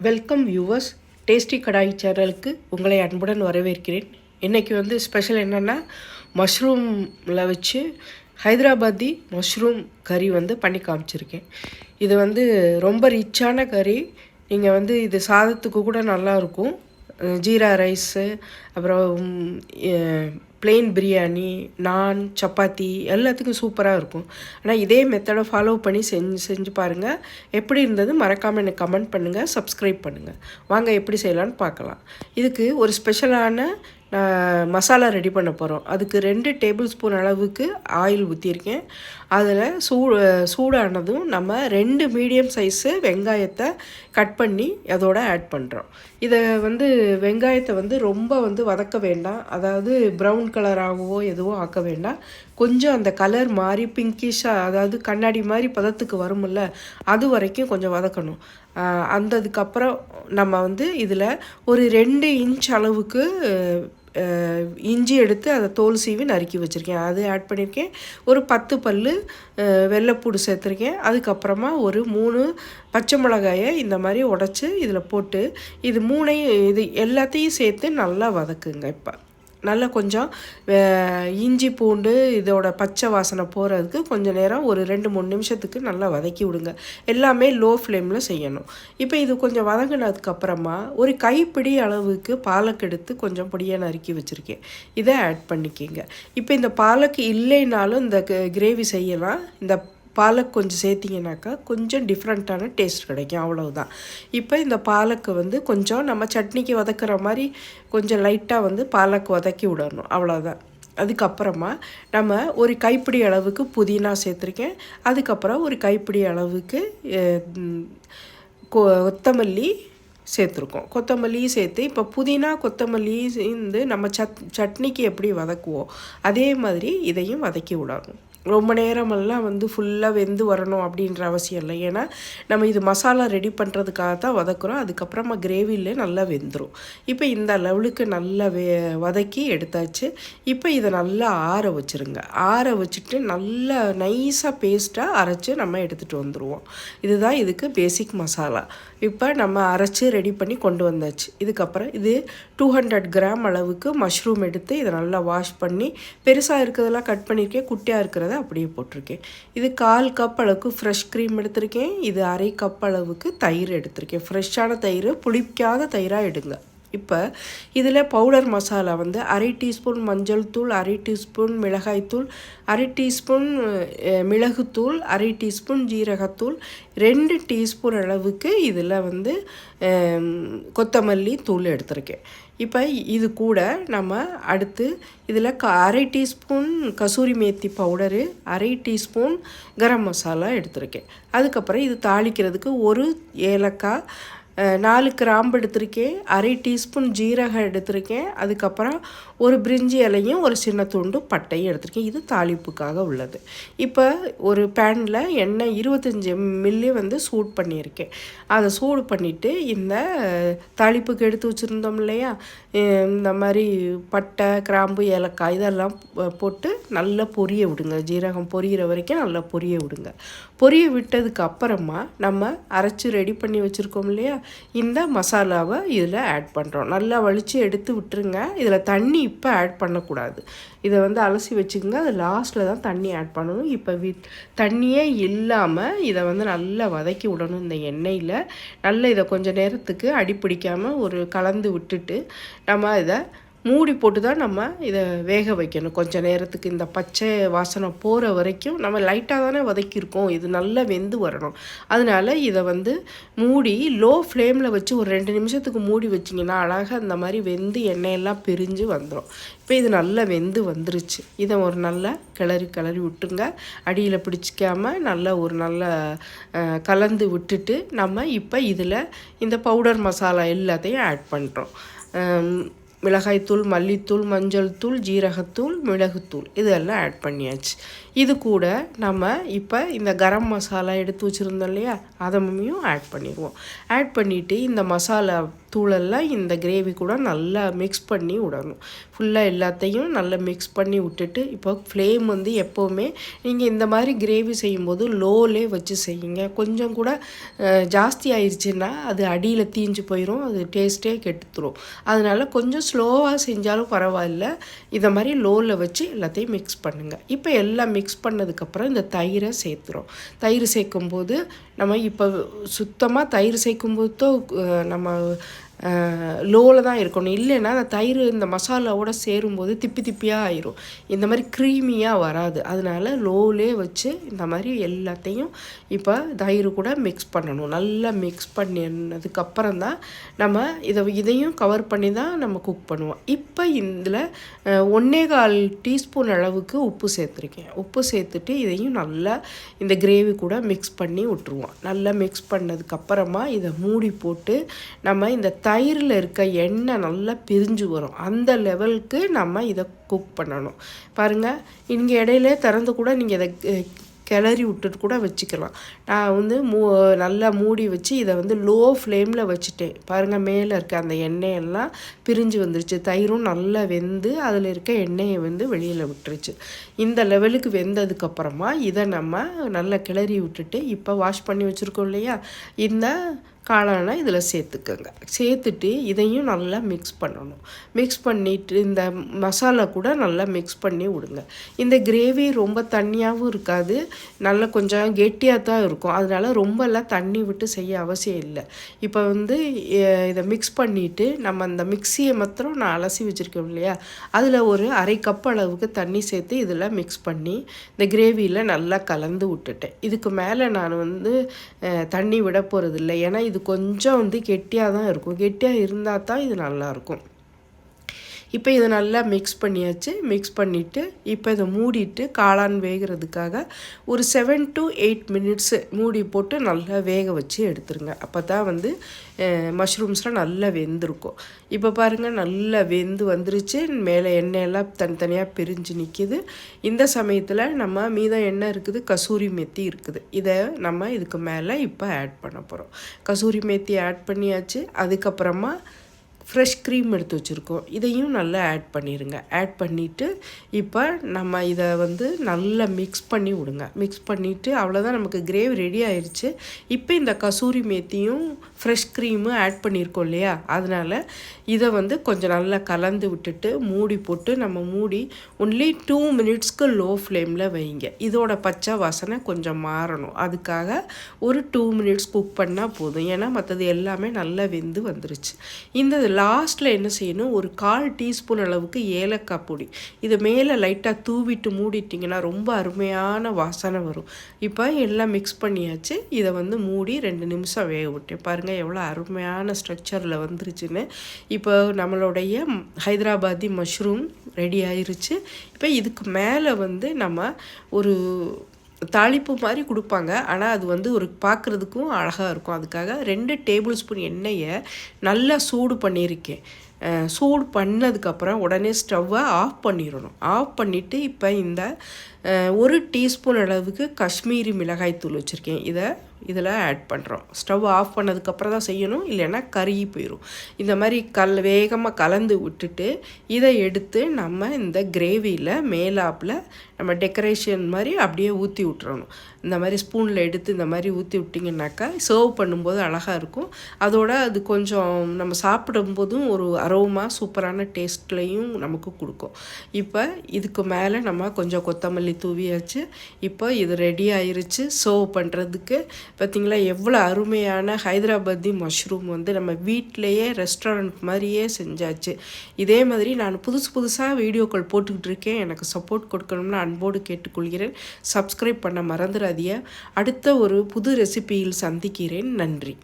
Welcome viewers. Tasty கடாய் சேனலுக்கு உங்களை அன்புடன் வரவேற்கிறேன். இன்றைக்கி ஸ்பெஷல் என்னென்னா மஷ்ரூமில் வச்சு ஹைதராபாத்தி மஷ்ரூம் கறி பண்ணி காமிச்சிருக்கேன். இது ரொம்ப ரிச்சான கறி. நீங்கள் இது சாதத்துக்கு கூட நல்லாயிருக்கும். ஜீரா ரைஸு, அப்புறம் பிளெயின் பிரியாணி, நான், சப்பாத்தி எல்லாத்துக்கும் சூப்பராக இருக்கும். ஆனால் இதே மெத்தடை ஃபாலோ பண்ணி செஞ்சு பாருங்கள். எப்படி இருந்தது மறக்காமல் எனக்கு கமெண்ட் பண்ணுங்கள், சப்ஸ்கிரைப் பண்ணுங்கள். வாங்க எப்படி செய்யலான்னு பார்க்கலாம். இதுக்கு ஒரு ஸ்பெஷலான மசாலா ரெடி பண்ண போகிறோம். அதுக்கு 2 டேபிள் ஸ்பூன் அளவுக்கு ஆயில் ஊற்றிருக்கேன். அதில் சூடானதும் நம்ம 2 மீடியம் சைஸு வெங்காயத்தை கட் பண்ணி அதோடு ஆட் பண்ணுறோம். இதை வெங்காயத்தை ரொம்ப வதக்க வேண்டாம். அதாவது ப்ரௌன் கலராகவோ எதுவோ ஆக்க வேண்டாம். கொஞ்சம் அந்த கலர் மாதிரி பிங்கிஷாக, அதாவது கண்ணாடி மாதிரி பதத்துக்கு வரும்ல, அது வரைக்கும் கொஞ்சம் வதக்கணும். அதுக்கப்புறம் நம்ம இதில் ஒரு 2 இன்ச் அளவுக்கு இஞ்சி எடுத்து அதை தோல் சீவி நறுக்கி வச்சுருக்கேன், அது ஆட் பண்ணியிருக்கேன். ஒரு 10 பல் வெள்ளைப்பூடு சேர்த்துருக்கேன். அதுக்கப்புறமா ஒரு 3 பச்சை மிளகாயை இந்த மாதிரி உடச்சி இதில் போட்டு இது 3ஐயும் இது எல்லாத்தையும் சேர்த்து நல்லா வதக்குங்க. இப்போ நல்லா கொஞ்சம் இஞ்சி பூண்டு இதோட பச்சை வாசனை போகிறதுக்கு கொஞ்சம் நேரம் ஒரு 2-3 நிமிஷத்துக்கு நல்லா வதக்கி விடுங்க. எல்லாமே லோ ஃப்ளேமில் செய்யணும். இப்போ இது கொஞ்சம் வதங்கினதுக்கப்புறமா ஒரு கைப்பிடி அளவுக்கு பாலக் எடுத்து கொஞ்சம் பொடியாக நறுக்கி வச்சுருக்கேன். இதை ஆட் பண்ணிக்கிங்க. இப்போ இந்த பாலக் இல்லைனாலும் இந்த கிரேவி செய்யலாம். இந்த பாலக் கொஞ்சம் சேர்த்திங்கனாக்கா கொஞ்சம் டிஃப்ரெண்ட்டான டேஸ்ட் கிடைக்கும், அவ்வளவுதான். இப்போ இந்த பாலக்கு கொஞ்சம் நம்ம சட்னிக்கு வதக்குற மாதிரி கொஞ்சம் லைட்டாக பாலக் வதக்கி விடணும், அவ்வளோதான். அதுக்கப்புறமா நம்ம ஒரு கைப்பிடி அளவுக்கு புதினா சேர்த்துருக்கேன். அதுக்கப்புறம் ஒரு கைப்பிடி அளவுக்கு கொத்தமல்லி சேர்த்துருக்கோம். கொத்தமல்லி சேர்த்து இப்போ புதினா கொத்தமல்லி நம்ம சட்னிக்கு எப்படி வதக்குவோம் அதே மாதிரி இதையும் வதக்கி விடணும். ரொம்ப நேரமெல்லாம் ஃபுல்லாக வெந்து வரணும் அப்படின்ற அவசியம் இல்லை. ஏன்னா நம்ம இது மசாலா ரெடி பண்ணுறதுக்காக தான் வதக்குறோம். அதுக்கப்புறமா கிரேவிலே நல்லா வெந்துடும். இப்போ இந்த லெவலுக்கு நல்லா வதக்கி எடுத்தாச்சு. இப்போ இதை நல்லா ஆற வச்சுருங்க. ஆற வச்சுட்டு நல்லா நைஸாக பேஸ்ட்டாக அரைச்சி நம்ம எடுத்துகிட்டு வந்துடுவோம். இதுதான் இதுக்கு பேசிக் மசாலா. இப்போ நம்ம அரைச்சி ரெடி பண்ணி கொண்டு வந்தாச்சு. இதுக்கப்புறம் இது 200 கிராம் அளவுக்கு மஷ்ரூம் எடுத்து இதை நல்லா வாஷ் பண்ணி, பெருசாக இருக்கிறதெல்லாம் கட் பண்ணியிருக்கேன், குட்டியாக இருக்கிறத அப்படியே போட்டிருக்கேன். இது 1/4 கப் அளவுக்கு ஃப்ரெஷ் க்ரீம் எடுத்திருக்கேன். இது 1/2 கப் அளவுக்கு தயிர் எடுத்திருக்கேன். ஃப்ரெஷ்ஷான தயிர், புளிக்காத தயிராக எடுங்க. இப்போ இதில் பவுடர் மசாலா 1/2 டீஸ்பூன் மஞ்சள் தூள், 1/2 டீஸ்பூன் மிளகாய்த்தூள், 1/2 டீஸ்பூன் மிளகுத்தூள், 1/2 டீஸ்பூன் ஜீரகத்தூள், 2 டீஸ்பூன் அளவுக்கு இதில் கொத்தமல்லி தூள் எடுத்திருக்கேன். இப்போ இது கூட நம்ம அடுத்து இதில் 1/2 teaspoon kasuri methi powder, 1/2 teaspoon garam masala எடுத்திருக்கேன். அதுக்கப்புறம் இது தாளிக்கிறதுக்கு ஒரு ஏலக்காய், 4 கிராம்பு எடுத்திருக்கேன், 1/2 டீஸ்பூன் ஜீரகம் எடுத்திருக்கேன். அதுக்கப்புறம் ஒரு பிரிஞ்சி இலையும் ஒரு சின்ன துண்டு பட்டையும் எடுத்திருக்கேன். இது தாளிப்புக்காக உள்ளது. இப்போ ஒரு பேனில் எண்ணெய் 25 மில்லி சூட் பண்ணியிருக்கேன். அதை சூடு பண்ணிவிட்டு இந்த தாளிப்புக்கு எடுத்து வச்சுருந்தோம் இல்லையா, இந்த மாதிரி பட்டை, கிராம்பு, ஏலக்காய் இதெல்லாம் போட்டு நல்லா பொரிய விடுங்க. ஜீரகம் பொரியிற வரைக்கும் நல்லா பொரிய விடுங்க. பொரிய விட்டதுக்கு அப்புறமா நம்ம அரைச்சி ரெடி பண்ணி வச்சுருக்கோம் இல்லையா, இந்த மசாலாவை இதில் ஆட் பண்ணுறோம். நல்லா வலித்து எடுத்து விட்டுருங்க. இதில் தண்ணி இப்போ ஆட் பண்ணக்கூடாது. இதை அலசி வச்சுக்கோங்க. அது லாஸ்ட்டில் தான் தண்ணி ஆட் பண்ணணும். இப்போ தண்ணியே இல்லாமல் இதை நல்லா வதக்கி விடணும். இந்த எண்ணெயில் நல்லா இதை கொஞ்சம் நேரத்துக்கு அடிப்பிடிக்காமல் ஒரு கலந்து விட்டுட்டு நம்ம இதை மூடி போட்டு தான் நம்ம இதை வேக வைக்கணும். கொஞ்சம் நேரத்துக்கு இந்த பச்சை வாசனை போகிற வரைக்கும் நம்ம லைட்டாக தானே வதக்கியிருக்கோம். இது நல்லா வெந்து வரணும். அதனால் இதை மூடி லோ ஃப்ளேமில் வச்சு ஒரு 2 நிமிஷத்துக்கு மூடி வச்சிங்கன்னா அழகாக இந்த மாதிரி வெந்து எண்ணெயெல்லாம் பிரிஞ்சு வந்துடும். இப்போ இது நல்லா வெந்து வந்துருச்சு. இதை ஒரு நல்லா கிளறி விட்டுங்க. அடியில் பிடிச்சிக்காமல் நல்லா ஒரு நல்லா கலந்து விட்டுட்டு நம்ம இப்போ இதில் இந்த பவுடர் மசாலா எல்லாத்தையும் ஆட் பண்ணுறோம். மிளகாய்த்தூள், மல்லித்தூள், மஞ்சள் தூள், ஜீரகத்தூள், மிளகுத்தூள் இதெல்லாம் ஆட் பண்ணியாச்சு. இது கூட நம்ம இப்போ இந்த கரம் மசாலா எடுத்து வச்சுருந்தோம் இல்லையா, அதையும் ஆட் பண்ணிடுவோம். ஆட் பண்ணிவிட்டு இந்த மசாலா தூளெல்லாம் இந்த கிரேவி கூட நல்லா மிக்ஸ் பண்ணி விடணும். ஃபுல்லாக எல்லாத்தையும் நல்லா மிக்ஸ் பண்ணி விட்டுட்டு இப்போ ஃப்ளேம் வந்து எப்போவுமே நீங்கள் இந்த மாதிரி கிரேவி செய்யும்போது லோலே வச்சு செய்யுங்க. கொஞ்சம் கூட ஜாஸ்தி ஆயிடுச்சுன்னா அது அடியில் தீஞ்சு போயிடும், அது டேஸ்ட்டே கெடுத்துரும். அதனால் கொஞ்சம் ஸ்லோவாக செஞ்சாலும் பரவாயில்ல, இதை மாதிரி லோவில் வச்சு எல்லாத்தையும் மிக்ஸ் பண்ணுங்கள். இப்போ எல்லாம் மிக்ஸ் பண்ணதுக்கப்புறம் இந்த தயிரை சேர்த்துறோம். தயிர் சேர்க்கும்போது நம்ம இப்போ சுத்தமாக தயிர் சேர்க்கும்போது தான் நம்ம லோவில் தான் இருக்கணும். இல்லைன்னா அந்த தயிர் இந்த மசாலாவோட சேரும்போது திப்பி திப்பியாக ஆயிரும், இந்த மாதிரி க்ரீமியாக வராது. அதனால் லோவிலே வச்சு இந்த மாதிரி எல்லாத்தையும் இப்போ தயிர் கூட மிக்ஸ் பண்ணணும். நல்லா மிக்ஸ் பண்ணினதுக்கப்புறம் தான் நம்ம இதையும் கவர் பண்ணி தான் நம்ம குக் பண்ணுவோம். இப்போ இதில் 1.25 டீஸ்பூன் அளவுக்கு உப்பு சேர்த்துருக்கேன். உப்பு சேர்த்துட்டு இதையும் நல்லா இந்த கிரேவி கூட மிக்ஸ் பண்ணி விட்டுருவோம். நல்லா மிக்ஸ் பண்ணதுக்கப்புறமா இதை மூடி போட்டு நம்ம இந்த தயிரில் இருக்க எண்ணெய் நல்லா பிரிஞ்சு வரும், அந்த லெவலுக்கு நம்ம இதை குக் பண்ணணும். பாருங்கள், இங்கே இடையிலே திறந்து கூட நீங்கள் இதை கிளறி விட்டுட்டு கூட வச்சுக்கலாம். நான் வந்து நல்லா மூடி வச்சு இதை வந்து லோ ஃப்ளேமில் வச்சுட்டேன். பாருங்கள், மேலே இருக்க அந்த எண்ணெயெல்லாம் பிரிஞ்சு வந்துருச்சு, தயிரும் நல்லா வெந்து அதில் இருக்க எண்ணெயை வந்து வெளியில் விட்டுருச்சு. இந்த லெவலுக்கு வெந்ததுக்கப்புறமா இதை நம்ம நல்லா கிளறி விட்டுட்டு இப்போ வாஷ் பண்ணி வச்சுருக்கோம் இல்லையா, இந்த காளானை இதில் சேர்த்துக்கோங்க. சேர்த்துட்டு இதையும் நல்லா மிக்ஸ் பண்ணணும். மிக்ஸ் பண்ணிவிட்டு இந்த மசாலா கூட நல்லா மிக்ஸ் பண்ணி விடுங்க. இந்த கிரேவி ரொம்ப தண்ணியாகவும் இருக்காது, நல்லா கொஞ்சம் கெட்டியாக தான் இருக்கும். அதனால் ரொம்பலாம் தண்ணி விட்டு செய்ய அவசியம் இல்லை. இப்போ வந்து இதை மிக்ஸ் பண்ணிவிட்டு நம்ம அந்த மிக்சியை மாத்திரம் நான் அலசி வச்சுருக்கேன் இல்லையா, அதில் ஒரு 1/2 கப் அளவுக்கு தண்ணி சேர்த்து இதில் மிக்ஸ் பண்ணி இந்த கிரேவியில் நல்லா கலந்து விட்டுட்டேன். இதுக்கு மேலே நான் வந்து தண்ணி விட போகிறது இல்லை, ஏன்னா இது கொஞ்சம் வந்து கெட்டியாக தான் இருக்கும். கெட்டியாக இருந்தால் தான் இது நல்லாயிருக்கும். இப்போ இதை நல்லா மிக்ஸ் பண்ணியாச்சு. மிக்ஸ் பண்ணிவிட்டு இப்போ இதை மூடிட்டு காளான் வேகிறதுக்காக ஒரு 7 to 8 மினிட்ஸு மூடி போட்டு நல்லா வேக வச்சு எடுத்துருங்க. அப்போ தான் வந்து மஷ்ரூம்ஸ்லாம் நல்லா வெந்திருக்கும். இப்போ பாருங்கள், நல்லா வெந்து வந்துருச்சு. மேலே எண்ணெயெல்லாம் தனித்தனியாக பிரிஞ்சு நிற்கிது. இந்த சமயத்தில் நம்ம மீதம் எண்ணெய் இருக்குது, கசூரி மேத்தி இருக்குது. இதை நம்ம இதுக்கு மேலே இப்போ ஆட் பண்ண போகிறோம். கசூரி மேத்தி ஆட் பண்ணியாச்சு. அதுக்கப்புறமா ஃப்ரெஷ் க்ரீம் எடுத்து வச்சுருக்கோம், இதையும் நல்லா ஆட் பண்ணிடுங்க. ஆட் பண்ணிவிட்டு இப்போ நம்ம இதை வந்து நல்லா மிக்ஸ் பண்ணி விடுங்க. மிக்ஸ் பண்ணிவிட்டு அவ்வளோதான், நமக்கு கிரேவி ரெடி ஆயிடுச்சு. இப்போ இந்த கசூரி மேத்தியும் ஃப்ரெஷ் க்ரீமும் ஆட் பண்ணியிருக்கோம் இல்லையா, அதனால் இதை வந்து கொஞ்சம் நல்லா கலந்து விட்டுட்டு மூடி போட்டு நம்ம மூடி ஒன்லி 2 மினிட்ஸ்க்கு லோ ஃப்ளேமில் வைங்க. இதோட பச்சை வாசனை கொஞ்சம் மாறணும், அதுக்காக ஒரு 2 மினிட்ஸ் குக் பண்ணால் போதும். ஏன்னா மற்றது எல்லாமே நல்லா வெந்து வந்துருச்சு. இந்த லாஸ்ட்டில் என்ன செய்யணும், ஒரு 1/4 டீஸ்பூன் அளவுக்கு ஏலக்காய் பொடி இது மேலே லைட்டாக தூவிட்டு மூடிட்டிங்கன்னா ரொம்ப அருமையான வாசனை வரும். இப்போ எல்லாம் மிக்ஸ் பண்ணியாச்சு. இதை வந்து மூடி 2 நிமிஷம் வேக விட்டேன். பாருங்கள் எவ்வளோ அருமையான ஸ்ட்ரக்சரில் வந்துருச்சுன்னு. இப்போ நம்மளுடைய ஹைதராபாதி மஷ்ரூம் ரெடி ஆயிருச்சு. இப்போ இதுக்கு மேலே வந்து நம்ம ஒரு தாளிப்பு மாதிரி கொடுப்பாங்க, ஆனால் அது வந்து ஒரு பார்க்குறதுக்கும் அழகாக இருக்கும். அதுக்காக 2 டேபிள் ஸ்பூன் எண்ணெயை நல்லா சூடு பண்ணியிருக்கேன். சூடு பண்ணதுக்கப்புறம் உடனே ஸ்டவ்வை ஆஃப் பண்ணிடணும். ஆஃப் பண்ணிவிட்டு இப்போ இந்த 1 டீஸ்பூன் அளவுக்கு காஷ்மீரி மிளகாய் தூள் வச்சுருக்கேன், இதில் ஆட் பண்ணுறோம். ஸ்டவ் ஆஃப் பண்ணதுக்கப்புறம் தான் செய்யணும், இல்லைன்னா கருகி போயிடும். இந்த மாதிரி வேகமாக கலந்து விட்டுட்டு இதை எடுத்து நம்ம இந்த கிரேவியில் மேலாப்பில் நம்ம டெக்கரேஷன் மாதிரி அப்படியே ஊற்றி விட்டுறணும். இந்த மாதிரி ஸ்பூனில் எடுத்து இந்த மாதிரி ஊற்றி விட்டிங்கனாக்கா சர்வ் பண்ணும்போது அழகாக இருக்கும். அதோட அது கொஞ்சம் நம்ம சாப்பிடும்போதும் ஒரு அரோமா சூப்பரான டேஸ்ட்லேயும் நமக்கு கொடுக்கும். இப்போ இதுக்கு மேலே நம்ம கொஞ்சம் கொத்தமல்லி தூவியாச்சு. இப்போ இது ரெடி ஆயிருச்சு சர்வ் பண்ணுறதுக்கு. பார்த்திங்களா எவ்வளோ அருமையான ஹைதராபாதி மஷ்ரூம் வந்து நம்ம வீட்டிலையே ரெஸ்டாரண்ட் மாதிரியே செஞ்சாச்சு. இதே மாதிரி நான் புதுசாக வீடியோக்கள் போட்டுக்கிட்டு இருக்கேன். எனக்கு சப்போர்ட் கொடுக்கணும்னு அன்போடு கேட்டுக்கொள்கிறேன். சப்ஸ்கிரைப் பண்ண மறந்துடாதீங்க. அடுத்த ஒரு புது ரெசிபியில் சந்திக்கிறேன். நன்றி.